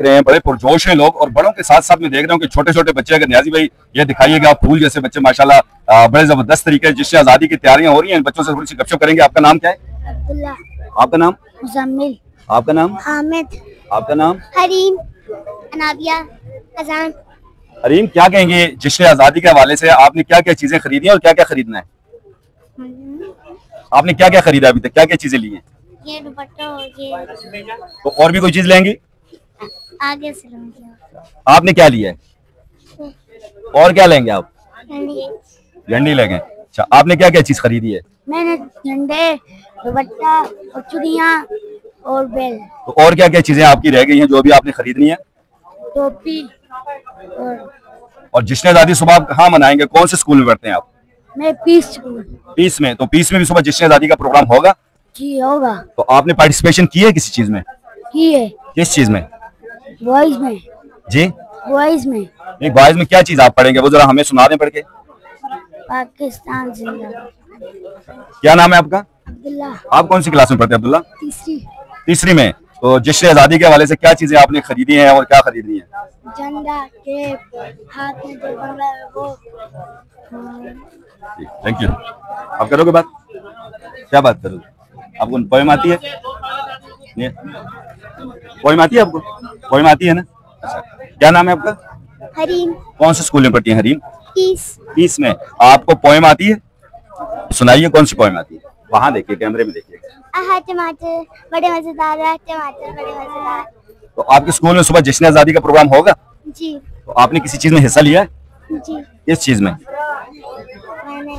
देख रहे हैं, बड़े पुरजोश हैं लोग, और बड़ों के साथ साथ मैं देख रहा हूँ कि छोटे छोटे बच्चे, अगर न्याजी भाई ये दिखाइएगा, फूल जैसे बच्चे माशाल्लाह बड़े जबरदस्त तरीके से जिससे आजादी की तैयारियां हो रही हैं। बच्चों से थोड़ी सी गपशप करेंगे। आपका नाम क्या है? अब्दुल्ला। आपका नाम? मुजम्मिल। आपका नाम? हामिद। आपका नाम? हरीम। अनाबिया। अजान। हरीम, क्या कहेंगे जश्न आजादी के हवाले से? आपने क्या क्या चीजें खरीदी हैं और क्या क्या खरीदना है? आपने क्या क्या खरीदा अभी तक, क्या क्या चीजें ली हैं? ये दुपट्टा हो गया। तो और भी कोई चीज लेंगी? आगे से लूंगी। आपने क्या लिया है और क्या लेंगे आप? झंडे। झंडी लेंगे। अच्छा, आपने क्या क्या चीज खरीदी है? मैंने झंडे, दुपट्टा और चूड़ियाँ और बेल। तो और क्या क्या चीजें आपकी रह गई हैं जो अभी आपने खरीदनी है? टोपी और जश्न आजादी सुबह आप कहाँ मनाएंगे? कौन से स्कूल में पढ़ते हैं आप? मैं पीस स्कूल। पीस में? तो पीस में भी सुबह जश्न आजादी का प्रोग्राम होगा? जी होगा। तो आपने पार्टिसिपेशन की है किसी चीज में? की है। किस चीज में? बॉयज में। जी बॉयज में। एक बॉयज में क्या चीज आप पढ़ेंगे, वो जरा हमें सुना दें पढ़ के। पाकिस्तान जिंदाबाद। क्या नाम है आपका? अब्दुल्ला। आप कौन सी क्लास में पढ़ते हैं अब्दुल्ला? तीसरी। तीसरी में। तो जश्न आजादी के हवाले से क्या चीजें आपने खरीदी हैं और क्या खरीदनी है? झंडा, केप, हाथ में जो बंगा है वो। Thank you. आप करोगे बात? क्या बात करोगे? आपको पोएम आती है? पोएम आती है आपको? पोएम आती है ना? अच्छा, क्या नाम है आपका? हरीम। कौन से स्कूल में पढ़ती हैं हरीम? तीस में। आपको पोएम आती है? सुनाइए, कौन सी पोएम आती है? वहां देखिए, कैमरे में देखिए। टमाटर बड़े मजेदार है, टमाटर बड़े मजेदार। तो आपके स्कूल में सुबह जश्न आजादी का प्रोग्राम होगा? जी। तो आपने किसी चीज में हिस्सा लिया है? जी। किस चीज में? मैंने